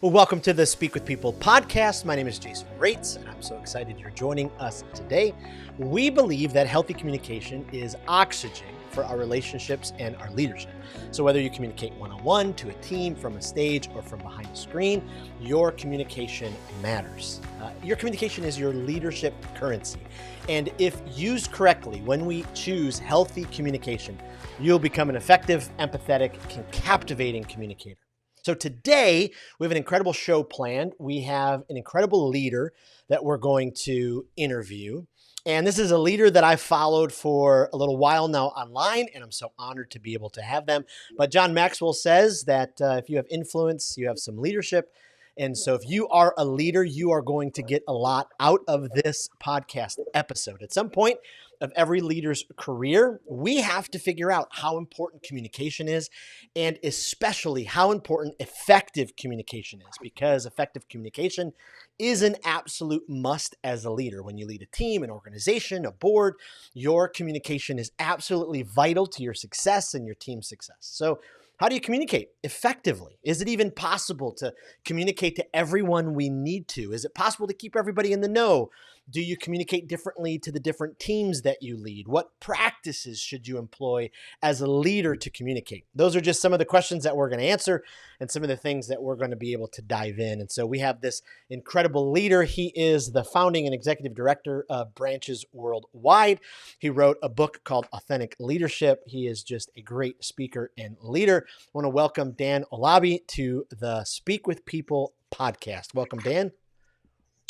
Well, welcome to the Speak with People podcast. My name is Jason Raitz, and I'm so excited you're joining us today. We believe that healthy communication is oxygen for our relationships and our leadership. So whether you communicate one-on-one, to a team, from a stage, or from behind a screen, your communication matters. Your communication is your leadership currency. And if used correctly, when we choose healthy communication, you'll become an effective, empathetic, and captivating communicator. So today, we have an incredible show planned. We have an incredible leader that we're going to interview. And this is a leader that I've followed for a little while now online, and I'm so honored to be able to have them. But John Maxwell says that if you have influence, you have some leadership. And so if you are a leader, you are going to get a lot out of this podcast episode. At some point of every leader's career, we have to figure out how important communication is, and especially how important effective communication is, because effective communication is an absolute must as a leader. When you lead a team, an organization, a board, your communication is absolutely vital to your success and your team's success. So how do you communicate effectively? Is it even possible to communicate to everyone we need to? Is it possible to keep everybody in the know? Do you communicate differently to the different teams that you lead? What practices should you employ as a leader to communicate? Those are just some of the questions that we're going to answer and some of the things that we're going to be able to dive in. And so we have this incredible leader. He is the founding and executive director of Branches Worldwide. He wrote a book called Authentic Leadership. He is just a great speaker and leader. I want to welcome Dan Olabi to the Speak with People podcast. Welcome, Dan.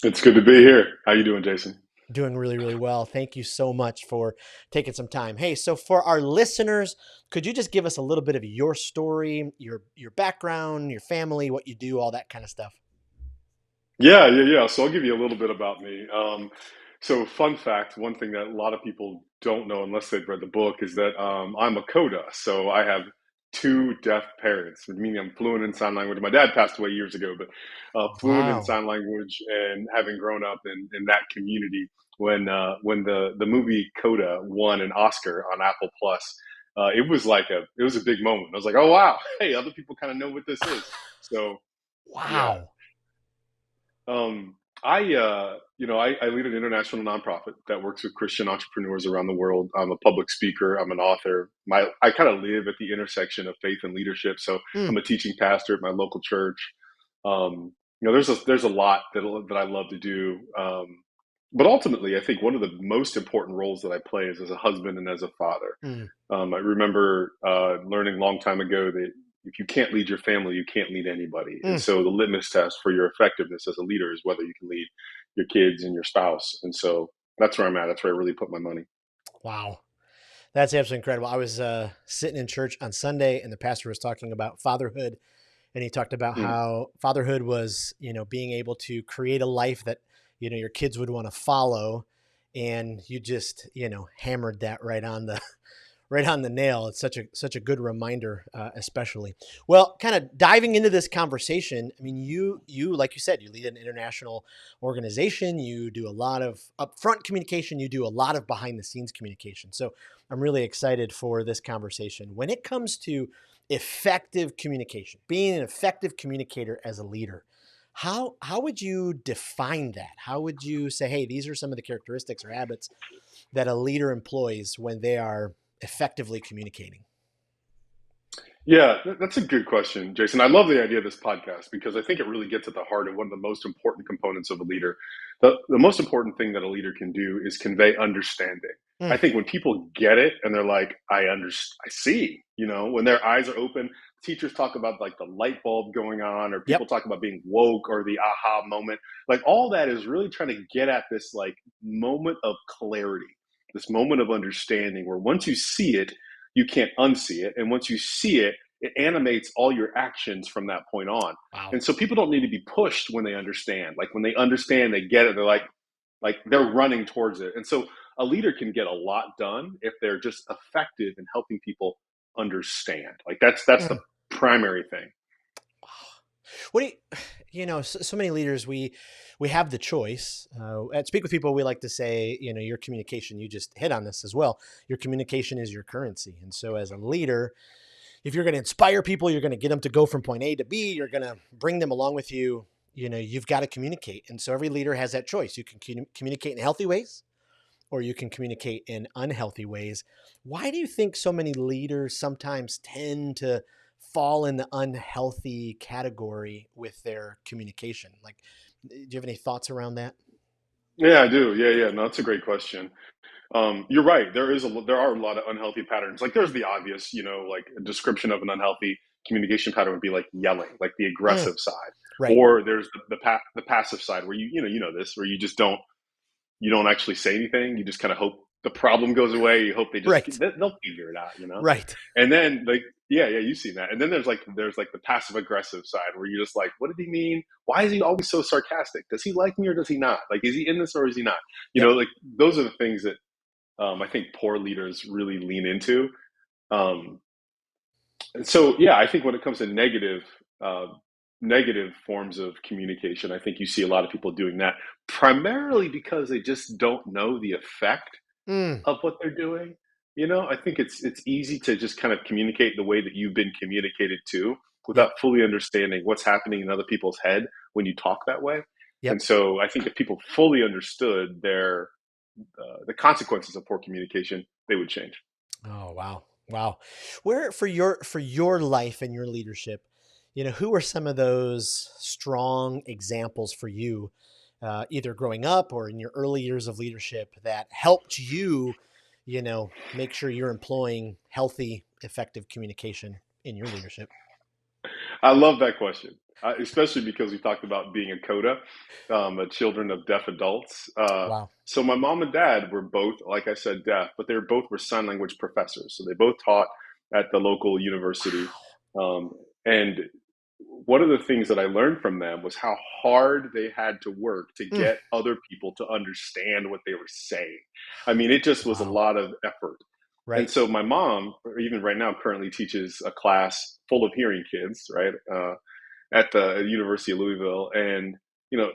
It's good to be here. How you doing, Jason? Doing really, really well. Thank you so much for taking some time. Hey, so for our listeners, could you just give us a little bit of your story, your background, your family, what you do, all that kind of stuff? Yeah. So I'll give you a little bit about me. So fun fact, one thing that a lot of people don't know unless they've read the book is that I'm a coda. So I have two deaf parents, meaning I'm fluent in sign language. My dad passed away years ago, but fluent in Wow. sign language, and having grown up in that community when the movie Coda won an Oscar on Apple Plus, it was a big moment. I was like, oh wow, hey, other people kind of know what this is. So yeah. Wow. I lead an international nonprofit that works with Christian entrepreneurs around the world. I'm a public speaker. I'm an author. I kind of live at the intersection of faith and leadership. So I'm Mm, a teaching pastor at my local church. There's a lot that I love to do. But ultimately, I think one of the most important roles that I play is as a husband and as a father. mm, I remember learning a long time ago that if you can't lead your family, you can't lead anybody. And mm. so the litmus test for your effectiveness as a leader is whether you can lead your kids and your spouse. And so that's where I'm at. That's where I really put my money. Wow. That's absolutely incredible. I was sitting in church on Sunday, and the pastor was talking about fatherhood, and he talked about Mm. how fatherhood was, being able to create a life that, your kids would want to follow. And you just, hammered that right on the right on the nail. It's such a good reminder, especially. Well, kind of diving into this conversation. I mean, you like you said, you lead an international organization. You do a lot of upfront communication. You do a lot of behind the scenes communication. So I'm really excited for this conversation. When it comes to effective communication, being an effective communicator as a leader, how would you define that? How would you say, hey, these are some of the characteristics or habits that a leader employs when they are effectively communicating? Yeah, that's a good question, Jason. I love the idea of this podcast because I think it really gets at the heart of one of the most important components of a leader. The most important thing that a leader can do is convey understanding. I Mm, think when people get it and they're like, I see, when their eyes are open, teachers talk about like the light bulb going on, or people yep. talk about being woke or the aha moment. Like all that is really trying to get at this like moment of clarity, this moment of understanding where once you see it, you can't unsee it. And once you see it, it animates all your actions from that point on. Wow. And so people don't need to be pushed when they understand. Like when they understand, they get it, they're like they're running towards it. And so a leader can get a lot done if they're just effective in helping people understand. Like that's the Mm. primary thing. What do so many leaders, we have the choice. At Speak with People, we like to say, your communication, you just hit on this as well. Your communication is your currency. And so as a leader, if you're going to inspire people, you're going to get them to go from point A to B, you're going to bring them along with you. You've got to communicate. And so every leader has that choice. You can communicate in healthy ways, or you can communicate in unhealthy ways. Why do you think so many leaders sometimes tend to fall in the unhealthy category with their communication? Like, do you have any thoughts around that? Yeah, I do. Yeah, yeah. No, that's a great question. You're right. There are a lot of unhealthy patterns. Like there's the obvious, like a description of an unhealthy communication pattern would be like yelling, like the Mm, aggressive side, right. or there's the passive side where you know this, where you don't actually say anything. You just kind of hope the problem goes away. You hope Right. they'll figure it out. Right. And then like yeah, you've seen that. And then there's like the passive aggressive side where you're just like, what did he mean? Why is he always so sarcastic? Does he like me or does he not? Like, is he in this or is he not? Yep. Like those are the things that I think poor leaders really lean into. Um, and so, yeah, I think when it comes to negative forms of communication, I think you see a lot of people doing that primarily because they just don't know the effect Mm, of what they're doing. I think it's easy to just kind of communicate the way that you've been communicated to yep. without fully understanding what's happening in other people's head when you talk that way. And Yep. so I think if people fully understood the consequences of poor communication, they would change. Oh, wow. Wow. Where for your life and your leadership, who are some of those strong examples for you, either growing up or in your early years of leadership that helped you, make sure you're employing healthy, effective communication in your leadership? I love that question, especially because we talked about being a coda, children of deaf adults. Wow. So my mom and dad were both, like I said, deaf, but they both were sign language professors. So they both taught at the local university. Wow. And one of the things that I learned from them was how hard they had to work to Mm, get other people to understand what they were saying. I mean, it just was a wow. lot of effort. And Right. so my mom, even right now, currently teaches a class full of hearing kids, right, at the University of Louisville. And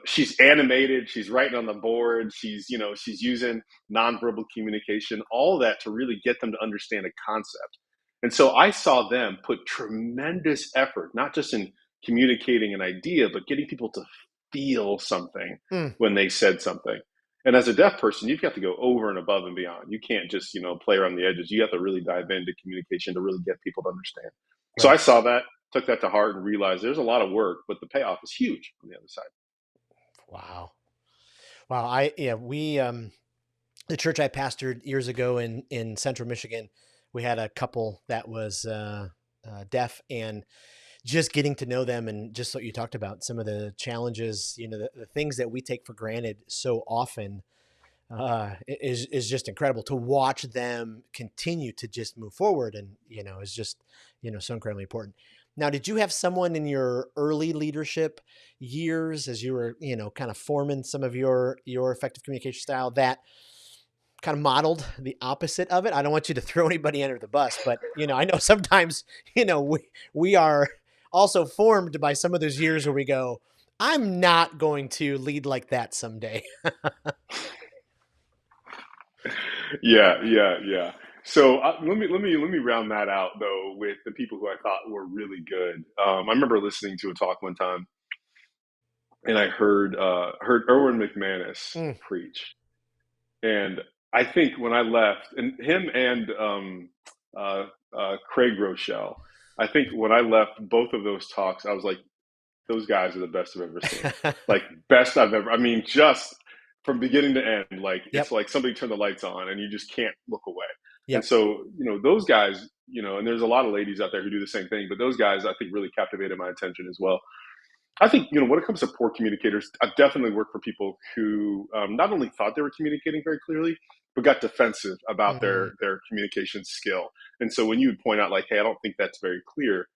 she's animated, she's writing on the board, she's using nonverbal communication, all that to really get them to understand a concept. And so I saw them put tremendous effort, not just in communicating an idea, but getting people to feel something Mm, when they said something. And as a deaf person, you've got to go over and above and beyond. You can't just, play around the edges. You have to really dive into communication to really get people to understand. So I right. saw that, took that to heart, and realized there's a lot of work, but the payoff is huge on the other side. Wow. Wow. The church I pastored years ago in central Michigan, we had a couple that was deaf, and just getting to know them and just what you talked about, some of the challenges, the things that we take for granted so often, is just incredible to watch them continue to just move forward, and is just so incredibly important. Now, did you have someone in your early leadership years as you were kind of forming some of your effective communication style that kind of modeled the opposite of it? I don't want you to throw anybody under the bus, but I know sometimes we are also formed by some of those years where we go, I'm not going to lead like that someday. Yeah, yeah, yeah. So let me round that out though with the people who I thought were really good. I remember listening to a talk one time, and I heard Erwin McManus Mm, preach, and I think when I left, and him and uh, Craig Rochelle, I think when I left both of those talks, I was like, those guys are the best I've ever seen. Like best I've ever. I mean, just from beginning to end, like it's yep. like somebody turned the lights on and you just can't look away. And Yep. so, those guys, and there's a lot of ladies out there who do the same thing, but those guys I think really captivated my attention as well. I think, when it comes to poor communicators, I've definitely worked for people who not only thought they were communicating very clearly, but got defensive about Mm, their communication skill. And so when you would point out like, hey, I don't think that's very clear,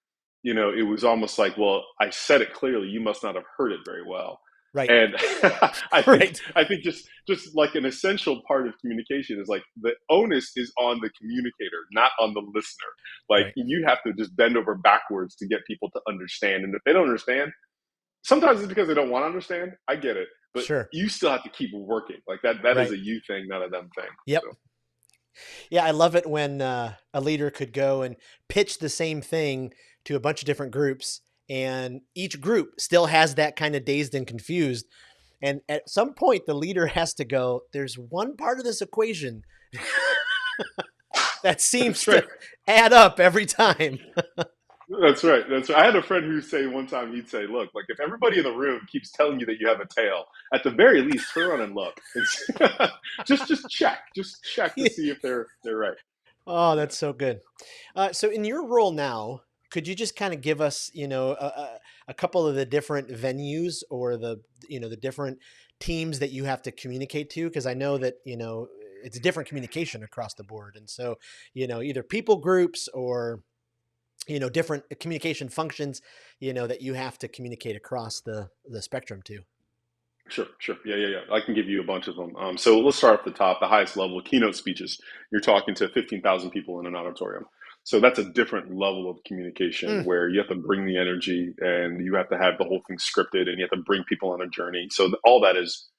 it was almost like, well, I said it clearly, you must not have heard it very well. right. And I think Right. I think just like an essential part of communication is like the onus is on the communicator, not on the listener. Like Right. you have to just bend over backwards to get people to understand. And if they don't understand, sometimes it's because they don't want to understand. I get it, but Sure. you still have to keep working. Like that is Right. a you thing, not a them thing. Yep. So Yeah, I love it when a leader could go and pitch the same thing to a bunch of different groups, and each group still has that kind of dazed and confused. And at some point, the leader has to go, there's one part of this equation that seems That's right. to add up every time. That's right. That's right. I had a friend who say one time, he'd say, look, like if everybody in the room keeps telling you that you have a tail, at the very least turn around and look. It's just check. Just check to see if they're right. Oh, Yeah. that's so good. So in your role now, could you just kind of give us, a couple of the different venues or the different teams that you have to communicate to? Because I know that, it's a different communication across the board. And so, either people groups or, different communication functions, that you have to communicate across the spectrum to. Sure, sure. Yeah, yeah, yeah. I can give you a bunch of them. So let's start at the top, the highest level, keynote speeches. You're talking to 15,000 people in an auditorium. So that's a different level of communication Mm. where you have to bring the energy and you have to have the whole thing scripted and you have to bring people on a journey. So all that is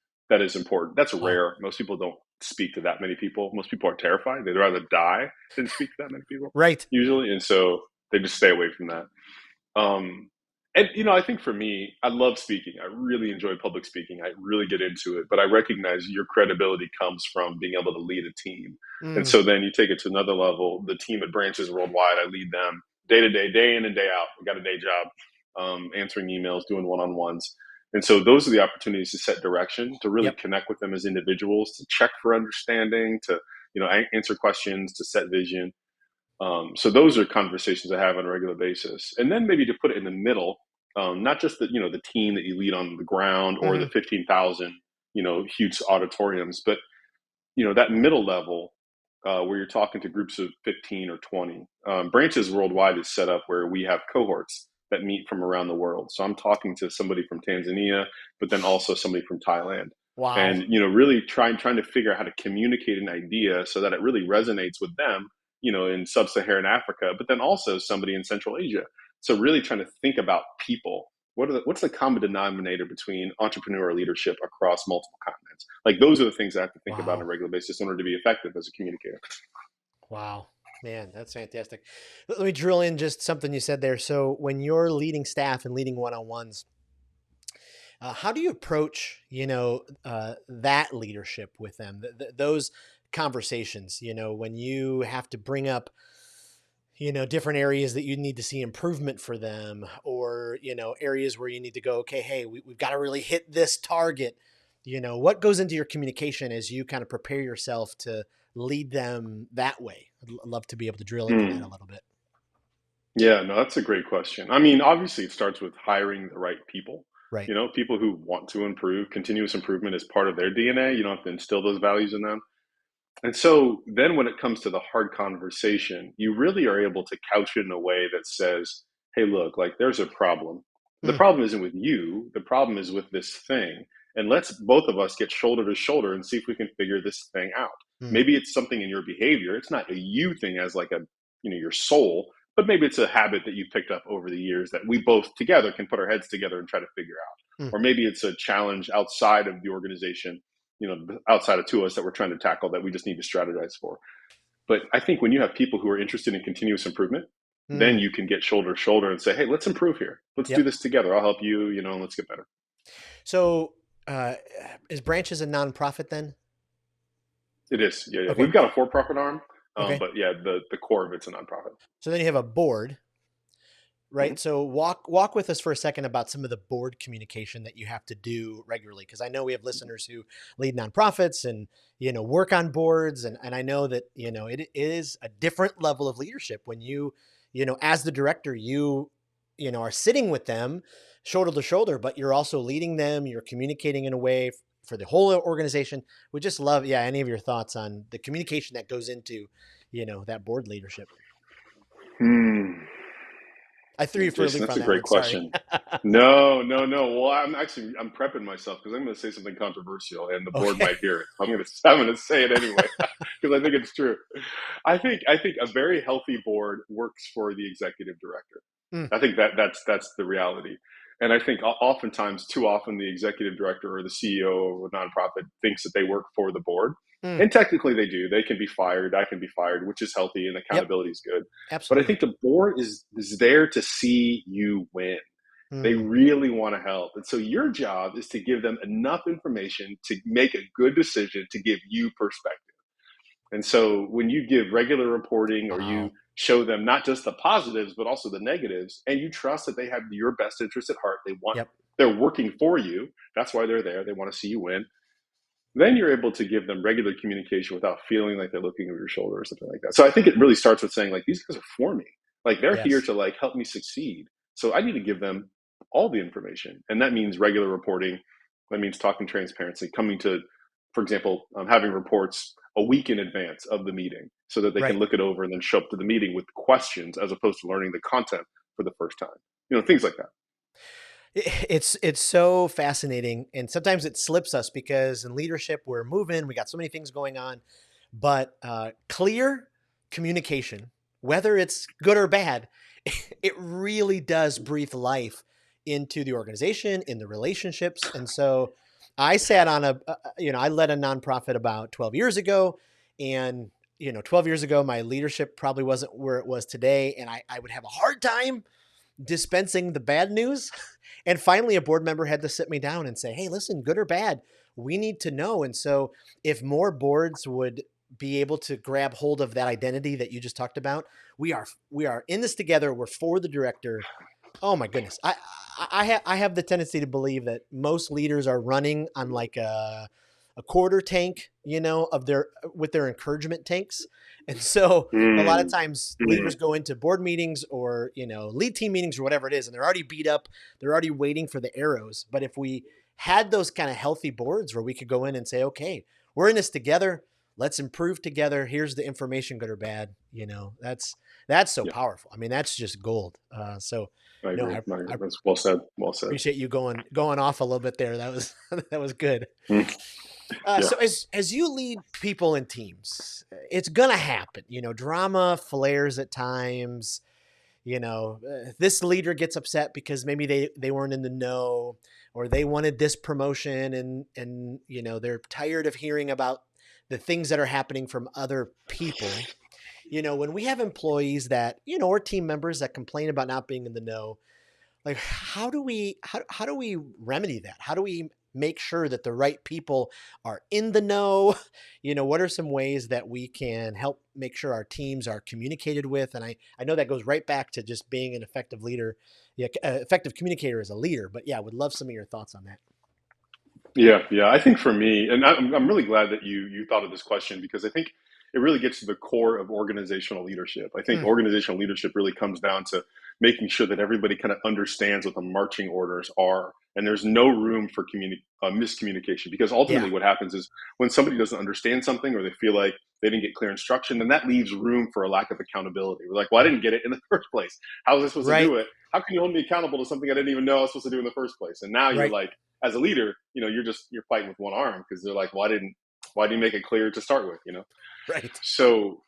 important. That's Wow. rare. Most people don't speak to that many people. Most people are terrified. They'd rather die than speak to that many people Right. usually. And so they just stay away from that. Um, and I think for me, I love speaking. I really enjoy public speaking. I really get into it, but I recognize your credibility comes from being able to lead a team. And Mm. so then you take it to another level. The team at Branches Worldwide, I lead them day to day, day in and day out. We got a day job, answering emails, doing one-on-ones. And so those are the opportunities to set direction, to really Yep. connect with them as individuals, to check for understanding, to answer questions, to set vision. So those are conversations I have on a regular basis. And then maybe to put it in the middle, not just the team that you lead on the ground or the Hmm. 15,000 huge auditoriums, but that middle level where you're talking to groups of 15 or 20. Branches Worldwide is set up where we have cohorts that meet from around the world. So I'm talking to somebody from Tanzania, but then also somebody from Thailand. Wow. And really trying to figure out how to communicate an idea so that it really resonates with them, in sub-Saharan Africa, but then also somebody in Central Asia. So really trying to think about people. What's the common denominator between entrepreneurial leadership across multiple continents? Like those are the things I have to think about on a Wow. regular basis in order to be effective as a communicator. Wow. Man, that's fantastic. Let me drill in just something you said there. So, when you're leading staff and leading one-on-ones, how do you approach, that leadership with them? Those conversations, when you have to bring up, different areas that you need to see improvement for them, or, areas where you need to go, okay, hey, we've got to really hit this target. What goes into your communication as you kind of prepare yourself to lead them that way? I'd love to be able to drill into that a Hmm. little bit. Yeah, no, that's a great question. I mean, obviously, it starts with hiring the right people. Right. People who want to improve. Continuous improvement is part of their DNA. You don't have to instill those values in them. And so then when it comes to the hard conversation, you really are able to couch it in a way that says, hey, look, like there's a problem. The Mm, problem isn't with you, the problem is with this thing. And let's both of us get shoulder to shoulder and see if we can figure this thing out. mm, Maybe it's something in your behavior. It's not a you thing as like your soul, but maybe it's a habit that you picked up over the years that we both together can put our heads together and try to figure out. mm. Or maybe it's a challenge outside of the organization, outside of two of us that we're trying to tackle that we just need to strategize for. But I think when you have people who are interested in continuous improvement, then Mm. you can get shoulder to shoulder and say, hey, let's improve here. Let's do Yep. this together. I'll help you, and let's get better. So, uh, is Branches a nonprofit then? It is. Yeah, yeah. Okay. We've got a for profit arm, Okay. but yeah, the core of it's a nonprofit. So then you have a board, right? Hmm. So walk with us for a second about some of the board communication that you have to do regularly, because I know we have listeners who lead nonprofits and work on boards, and I know that it is a different level of leadership when as the director are sitting with them shoulder to shoulder, but you're also leading them, you're communicating in a way for the whole organization. We just love, yeah, any of your thoughts on the communication that goes into that board leadership. Hmm. I threw you for a Jason, loop that's on a that great one. Sorry. question. No, no, no. Well, I'm prepping myself because I'm going to say something controversial, and the board Okay. might hear it. I'm going to say it anyway because I think it's true. I think a very healthy board works for the executive director. Mm, I think that's the reality, and I think oftentimes, too often, the executive director or the CEO of a nonprofit thinks that they work for the board. Mm. And technically they do. They can be fired. I can be fired, which is healthy and Yep. accountability is good. But I Absolutely. think the board is there to see you win. They Mm. really want to help. And so your job is to give them enough information to make a good decision to give you perspective. And so when you give regular reporting or you Wow. show them not just the positives, but also the negatives, and you trust that they have your best interest at heart, Yep. they're working for you. That's why they're there. They want to see you win. Then you're able to give them regular communication without feeling like they're looking over your shoulder or something like that. So I think it really starts with saying like, these guys are for me. Like they're here Yes. to like help me succeed. So I need to give them all the information. And that means regular reporting. That means talking transparency, coming to, for example, having reports a week in advance of the meeting so that they can Right. look it over and then show up to the meeting with questions as opposed to learning the content for the first time. Things like that. It's so fascinating, and sometimes it slips us because in leadership we're moving, we got so many things going on, but clear communication, whether it's good or bad, it really does breathe life into the organization, in the relationships. And so I sat on I led a nonprofit about 12 years ago, and 12 years ago my leadership probably wasn't where it was today, and I would have a hard time dispensing the bad news. And finally, a board member had to sit me down and say, hey, listen, good or bad, we need to know. And so, if more boards would be able to grab hold of that identity that you just talked about, we are in this together. We're for the director. Oh my goodness. I have the tendency to believe that most leaders are running on like a quarter tank, of their with their encouragement tanks. And so a lot of Mm, times leaders mm, go into board meetings or, lead team meetings or whatever it is, and they're already beat up. They're already waiting for the arrows. But if we had those kind of healthy boards where we could go in and say, okay, we're in this together. Let's improve together. Here's the information, good or bad. That's so yeah, powerful. I mean, that's just gold. So I no, agree. I That's well said. Well said. appreciate you going off a little bit there. That was that was good. Mm, yeah. So as you lead people in teams, it's gonna happen. Drama flares at times. This leader gets upset because maybe they weren't in the know, or they wanted this promotion, and they're tired of hearing about the things that are happening from other people. When we have employees that or team members that complain about not being in the know, like how do we remedy that? How do we make sure that the right people are in the know? What are some ways that we can help make sure our teams are communicated with? And I know that goes right back to just being an effective leader, yeah, effective communicator as a leader. But yeah, would love some of your thoughts on that. Yeah, yeah. I think for me, and I'm really glad that you thought of this question because I think it really gets to the core of organizational leadership. I think Mm, organizational leadership really comes down to making sure that everybody kind of understands what the marching orders are, and there's no room for miscommunication. Because yeah, ultimately, what happens is when somebody doesn't understand something or they feel like they didn't get clear instruction, then that leaves room for a lack of accountability. We're like, "Well, I yep, didn't get it in the first place. How was I supposed to right, do it? How can you hold me accountable to something I didn't even know I was supposed to do in the first place?" And now you're right, like, as a leader, you're fighting with one arm because they're like, why didn't you make it clear to start with? right. So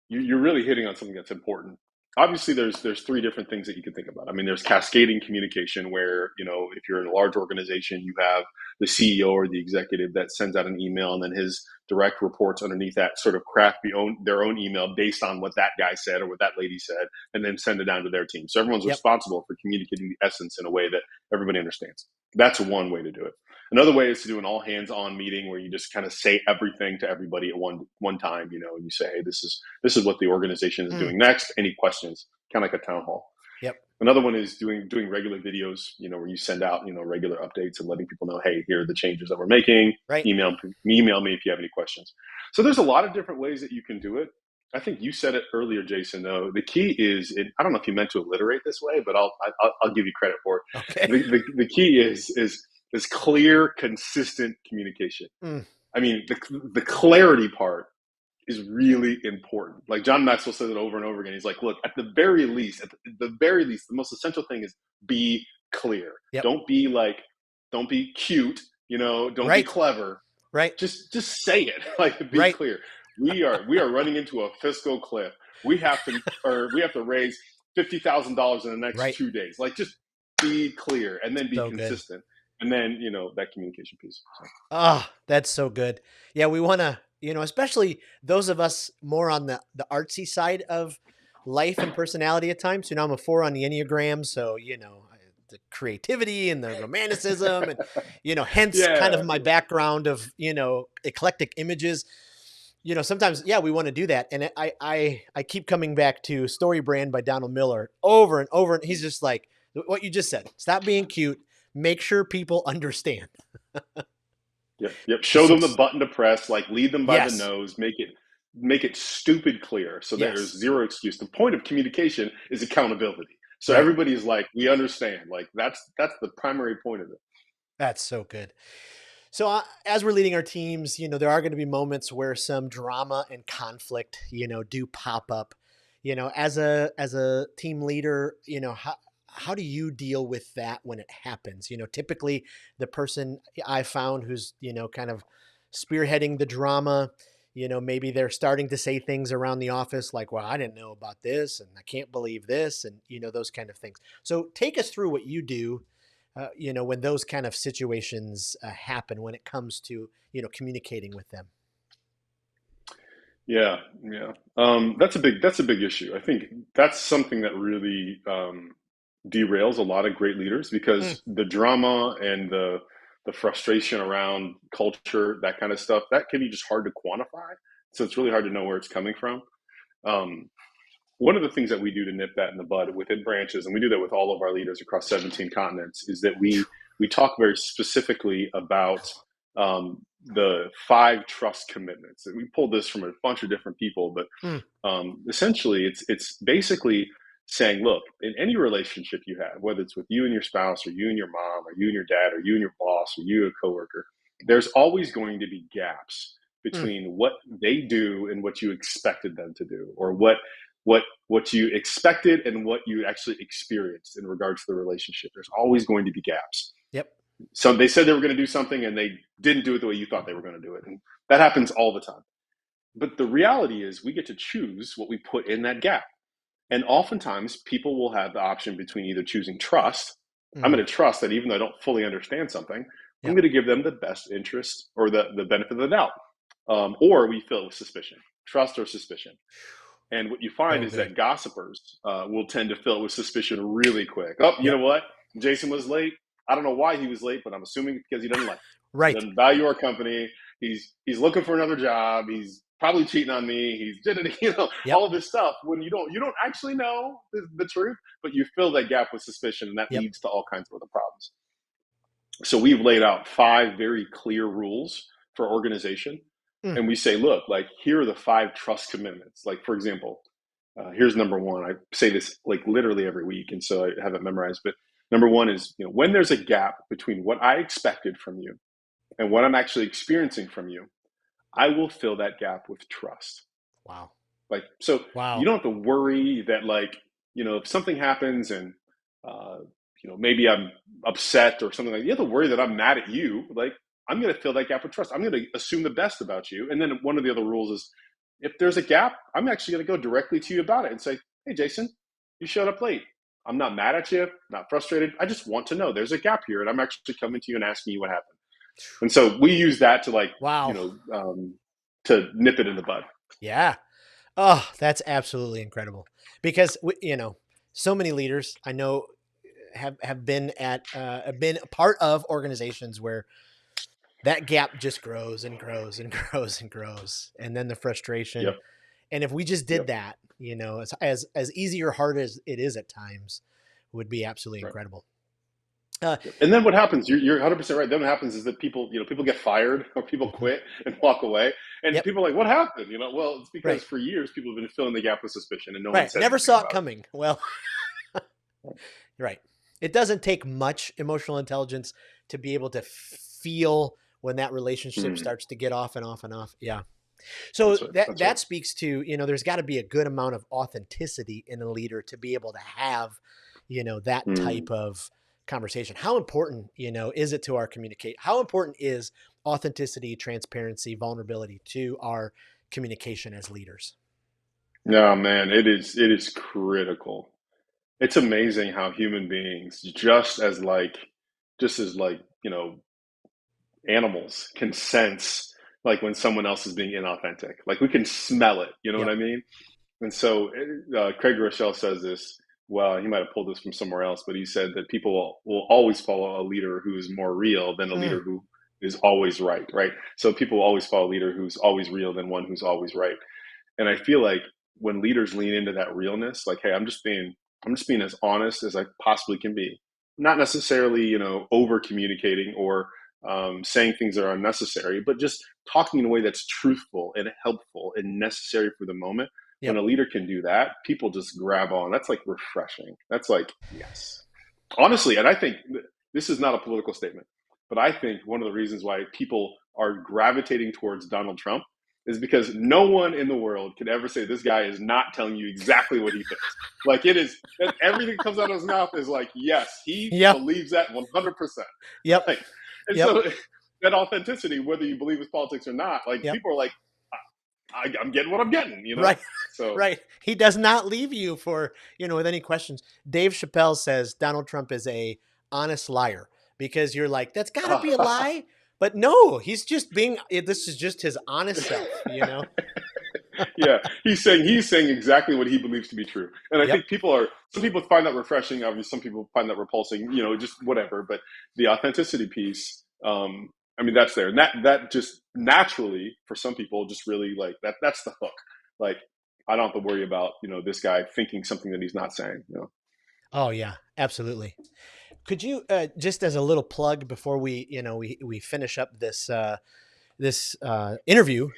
you're really hitting on something that's important. Obviously, there's three different things that you can think about. I mean, there's cascading communication, where if you're in a large organization, you have the CEO or the executive that sends out an email, and then his direct reports underneath that sort of craft their own email based on what that guy said or what that lady said, and then send it down to their team. So everyone's Yep. responsible for communicating the essence in a way that everybody understands. That's one way to do it. Another way is to do an all hands on meeting where you just kind of say everything to everybody at one time. And you say, hey, this is what the organization is Mm, doing next. Any questions? Kind of like a town hall. yep. Another one is doing regular videos, where you send out, regular updates and letting people know, hey, here are the changes that we're making. Right. Email me if you have any questions. So there's a lot of different ways that you can do it. I think you said it earlier, Jason. Though the key is, I don't know if you meant to alliterate this way, but I'll give you credit for it. Okay. The key is clear, consistent communication. Mm, I mean, the clarity part is really important. Like John Maxwell says it over and over again. He's like, look, at the very least, the most essential thing is be clear. yep. Don't be like, don't be cute, don't be Right. clever. Right. Just say it. Like be Right. clear. We are running into a fiscal cliff. We have to raise $50,000 in the next Right. 2 days. Like just be clear and then be So good. consistent. And then, that communication piece. So, Oh, that's so good. Yeah, we want to. especially those of us more on the artsy side of life and personality at times. I'm a 4 on the Enneagram, so the creativity and the romanticism, and hence kind of Yeah, my background of eclectic images. Sometimes, yeah, we want to do that, and I keep coming back to Story Brand by Donald Miller over and over, and he's just like what you just said: stop being cute, make sure people understand. yep. Show them the button to press, like lead them by the Yes, nose, make it stupid clear so there's yes, zero excuse. The point of communication is accountability. So right. everybody's like, we understand. Like that's the primary point of it. That's so good. So as we're leading our teams, there are going to be moments where some drama and conflict, do pop up. As a team leader, how do you deal with that when it happens? Typically the person I found who's, kind of spearheading the drama, maybe they're starting to say things around the office like, well, I didn't know about this and I can't believe this, and those kind of things. So take us through what you do, when those kind of situations happen when it comes to, communicating with them. Yeah, yeah. That's a big issue. I think that's something that really derails a lot of great leaders Mm, because the drama and the frustration around culture, that kind of stuff, that can be just hard to quantify. So it's really hard to know where it's coming from. Um, One of the things that we do to nip that in the bud within branches, and we do that with all of our leaders across 17 continents, is that we talk very specifically about the 5 trust commitments. And we pulled this from a bunch of different people, but mm, essentially, it's basically saying, look, in any relationship you have, whether it's with you and your spouse, or you and your mom, or you and your dad, or you and your boss, or you and a coworker, there's always going to be gaps mm. between what they do and what you expected them to do, or what you expected and what you actually experienced in regards to the relationship. There's always going to be gaps. Yep. So they said they were going to do something and they didn't do it the way you thought they were going to do it, and that happens all the time. But the reality is, we get to choose what we put in that gap. And oftentimes, people will have the option between either choosing trust. I'm Mm, going to trust that even though I don't fully understand something, I'm yep. going to give them the best interest or the benefit of the doubt. Or we fill it with suspicion, trust or suspicion. And what you find So is good. that gossipers will tend to fill it with suspicion really quick. Oh, you know Yep. what? Jason was late. I don't know why he was late, but I'm assuming because he doesn't like us. He Right. doesn't value our company. He's looking for another job. He's probably cheating on me. He's Yep. all of this stuff when you don't actually know the truth, but you fill that gap with suspicion, and that Yep. leads to all kinds of other problems. So we've laid out 5 very clear rules for organization, Mm, and we say, look, like here are the 5 trust commitments. Like for example, here's number one. I say this like literally every week, and so I have it memorized. But number one is, when there's a gap between what I expected from you and what I'm actually experiencing from you, I will fill that gap with trust. wow. Like, so you Wow. don't have to worry that, like, if something happens and, uh, maybe I'm upset or something, like, you have to worry that I'm mad at you. Like, I'm going to fill that gap with trust. I'm going to assume the best about you. And then one of the other rules is, if there's a gap, I'm actually going to go directly to you about it and say, hey, Jason, you showed up late. I'm not mad at you, not frustrated. I just want to know there's a gap here, and I'm actually coming to you and asking you what happened. And so we use that to, like, Wow. to nip it in the bud. Yeah. Oh, that's absolutely incredible. Because so many leaders I know have been have been a part of organizations where that gap just grows and grows and grows and grows, and then the frustration. Yep. And if we just did Yep. that, as easy or hard as it is at times, would be absolutely Right. incredible. Uh, Yep. And then what happens? You're 100% right. Then what happens is that people get fired or people mhm. quit and walk away, and Yep. people are like, "What happened?" Well, it's because Right. for years people have been filling the gap with suspicion, and no one Right. said Never anything saw it about it. coming. Well, right. It doesn't take much emotional intelligence to be able to feel when that relationship Mm, starts to get off and off and off. Yeah. So that's right. that That's right. that speaks to, there's got to be a good amount of authenticity in a leader to be able to have, that Mm. type of conversation. How important, is it to our communicate? How important is authenticity, transparency, vulnerability to our communication as leaders? No, man, it is critical. It's amazing how human beings, just as like animals, can sense like when someone else is being inauthentic. Like we can smell it. You know what Yep. I mean? And so Craig Rochelle says this. Well, he might have pulled this from somewhere else, but he said that people will always follow a leader who is more real than a Mm. leader who is always right, right? So people will always follow a leader who's always real than one who's always right. And I feel like when leaders lean into that realness, like, hey, I'm just being as honest as I possibly can be. Not necessarily, over communicating or saying things that are unnecessary, but just talking in a way that's truthful and helpful and necessary for the moment. When Yep. a leader can do that, people just grab on. That's like refreshing. That's like, yes. Honestly, and I think this is not a political statement, but I think one of the reasons why people are gravitating towards Donald Trump is because no one in the world can ever say this guy is not telling you exactly what he thinks. Like it is, everything that comes out of his mouth is like, yes, he Yep. believes that 100%. Yep. Like, and Yep. so that authenticity, whether you believe his politics or not, like Yep. people are like, I'm getting what I'm getting, Right. So Right. He does not leave you for, with any questions. Dave Chappelle says Donald Trump is a honest liar because you're like, that's got to be a lie. But no, he's just being, this is just his honest self. yeah, he's saying exactly what he believes to be true, and I Yep. think some people find that refreshing. Obviously, some people find that repulsing. Just whatever. But the authenticity piece, I mean, that's there, and that just naturally for some people just really like that. That's the hook. Like I don't have to worry about this guy thinking something that he's not saying. Oh yeah, absolutely. Could you just as a little plug before we finish up this interview,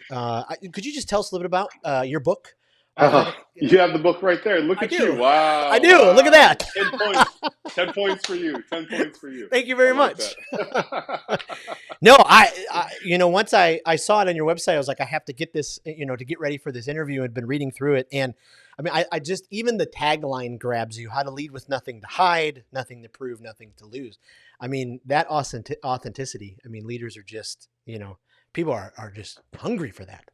could you just tell us a little bit about your book, Oh, Authentic? you have the book right there. Look I at you! do. I Wow, do. Look at wow. that. 10 points. 10 points for you. 10 points for you. Thank you I very like much. that. No, once I saw it on your website, I was like, I have to get this, to get ready for this interview. I'd been reading through it. And I mean, I just, even the tagline grabs you: how to lead with nothing to hide, nothing to prove, nothing to lose. I mean, that authenticity. I mean, leaders are just, people are just hungry for that.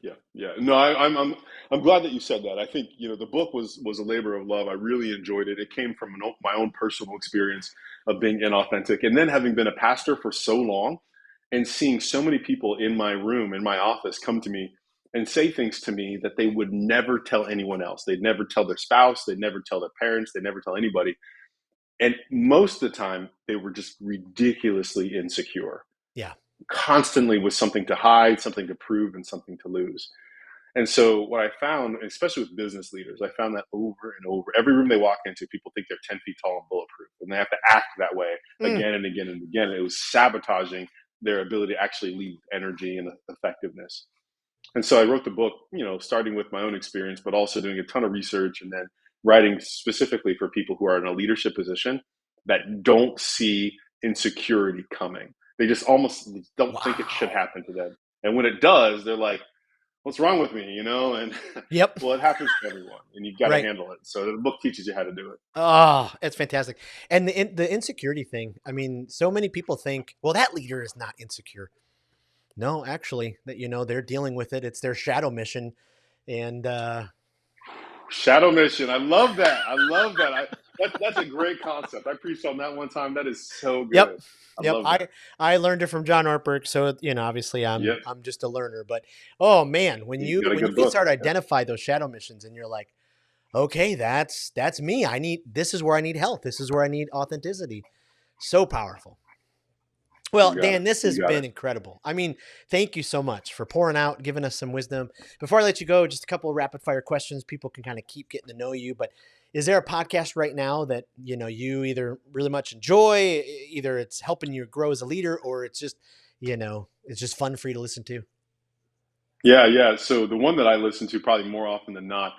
Yeah, yeah. No, I'm glad that you said that. I think the book was a labor of love. I really enjoyed it. It came from my own personal experience of being inauthentic, and then having been a pastor for so long, and seeing so many people in my room, in my office, come to me and say things to me that they would never tell anyone else. They'd never tell their spouse. They'd never tell their parents. They'd never tell anybody. And most of the time, they were just ridiculously insecure, Yeah. constantly with something to hide, something to prove, and something to lose. And so what I found, especially with business leaders, I found that over and over. Every room they walk into, people think they're 10 feet tall and bulletproof, and they have to act that way Mm. again and again and again. It was sabotaging their ability to actually lead with energy and effectiveness. And so I wrote the book, starting with my own experience, but also doing a ton of research and then writing specifically for people who are in a leadership position that don't see insecurity coming. They just almost don't think it should Wow. happen to them. And when it does, they're like, what's wrong with me? And Yep. well, it happens to everyone and you've got to Right. handle it. So the book teaches you how to do it. Oh, it's fantastic. And the insecurity thing. I mean, so many people think, well, that leader is not insecure. No, actually, that they're dealing with it. It's their shadow mission, and Shadow mission. I love that. I love that. That's a great concept. I preached on that one time. That is so yep, good. I yep. love that. I learned it from John Ortberg, so obviously Yep. I'm just a learner. But oh man, when You you got a when you good can book. start to Yeah. identify those shadow missions, and you're like, okay, that's me. This is where I need health. This is where I need authenticity. So powerful. Well, You got it. Dan, this has You got it. been incredible. I mean, thank you so much for pouring out, giving us some wisdom. Before I let you go, just a couple of rapid fire questions. People can kind of keep getting to know you. But is there a podcast right now that you either really much enjoy, either it's helping you grow as a leader, or it's just fun for you to listen to? Yeah, yeah. So the one that I listen to probably more often than not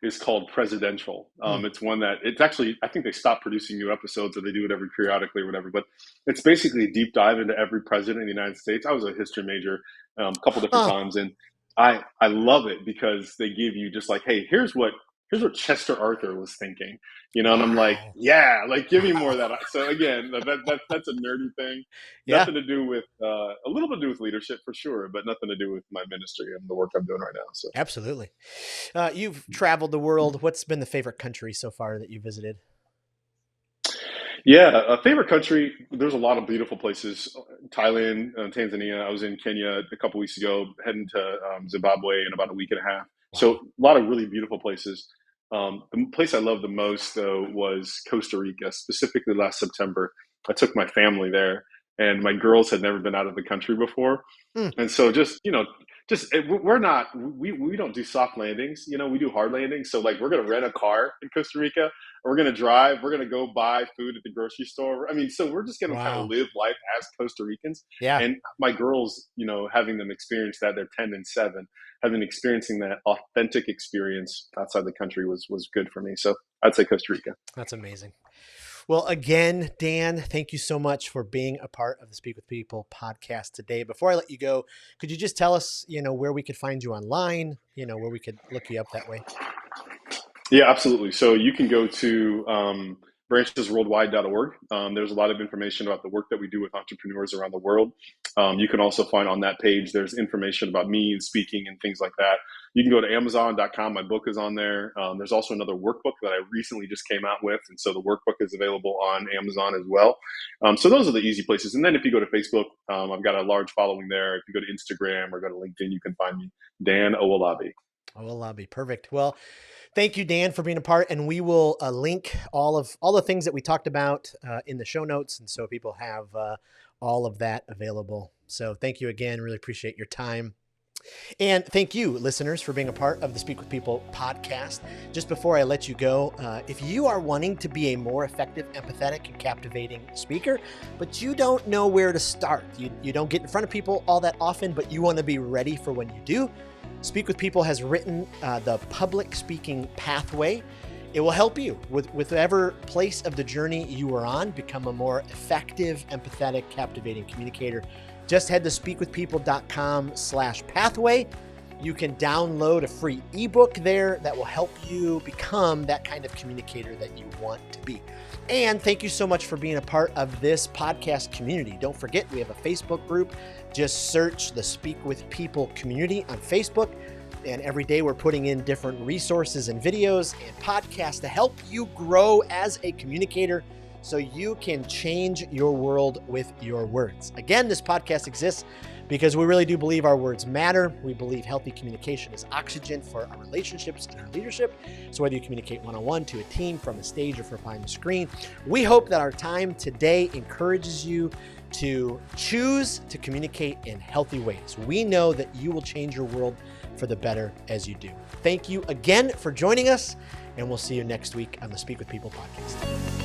is called Presidential. Hmm. It's one that it's actually I think they stopped producing new episodes or they do it every periodically or whatever. But it's basically a deep dive into every president in the United States. I was a history major a couple different Oh, times, and I love it because they give you just like, hey, here's what Chester Arthur was thinking, and I'm like, wow, yeah, like give me more of wow, that. So again, that's a nerdy thing. yeah. Nothing to do with a little bit to do with leadership for sure, but nothing to do with my ministry and the work I'm doing right now. So Absolutely. You've traveled the world. What's been the favorite country so far that you visited? yeah, a favorite country. There's a lot of beautiful places Thailand, Tanzania. I was in Kenya a couple weeks ago, heading to Zimbabwe in about a week and a half. So Wow. a lot of really beautiful places. The place I loved the most, though, was Costa Rica, specifically last September. I took my family there, and my girls had never been out of the country before. Hmm. And so we're not, we don't do soft landings, we do hard landings. So like, we're going to rent a car in Costa Rica, or we're going to drive, we're going to go buy food at the grocery store. I mean, so we're just going to kind of Wow. live life as Costa Ricans. Yeah. And my girls, having them experience that, they're 10 and 7, having experiencing that authentic experience outside the country was good for me. So I'd say Costa Rica. That's amazing. Well, again, Dan, thank you so much for being a part of the Speak with People podcast today. Before I let you go, could you just tell us, where we could find you online, where we could look you up that way? Yeah, absolutely. So you can go to branchesworldwide.org. There's a lot of information about the work that we do with entrepreneurs around the world. You can also find on that page, there's information about me and speaking and things like that. You can go to Amazon.com. My book is on there. There's also another workbook that I recently just came out with. And so the workbook is available on Amazon as well. So those are the easy places. And then if you go to Facebook, I've got a large following there. If you go to Instagram or go to LinkedIn, you can find me, Dan Owolabi. Owolabi. Perfect. Well, thank you, Dan, for being a part, and we will link all the things that we talked about in the show notes, and so people have all of that available. So thank you again. Really appreciate your time. And thank you, listeners, for being a part of the Speak with People podcast. Just before I let you go, if you are wanting to be a more effective, empathetic, and captivating speaker, but you don't know where to start, you don't get in front of people all that often, but you want to be ready for when you do, Speak with People has written the public speaking pathway. It will help you with whatever place of the journey you are on, become a more effective, empathetic, captivating communicator. Just head to speakwithpeople.com/pathway. You can download a free ebook there that will help you become that kind of communicator that you want to be. And thank you so much for being a part of this podcast community. Don't forget, we have a Facebook group. Just search the Speak with People community on Facebook. And every day we're putting in different resources and videos and podcasts to help you grow as a communicator so you can change your world with your words. Again, this podcast exists because we really do believe our words matter. We believe healthy communication is oxygen for our relationships and our leadership. So whether you communicate one-on-one, to a team, from a stage, or from behind the screen, we hope that our time today encourages you to choose to communicate in healthy ways. We know that you will change your world for the better as you do. Thank you again for joining us, and we'll see you next week on the Speak with People podcast.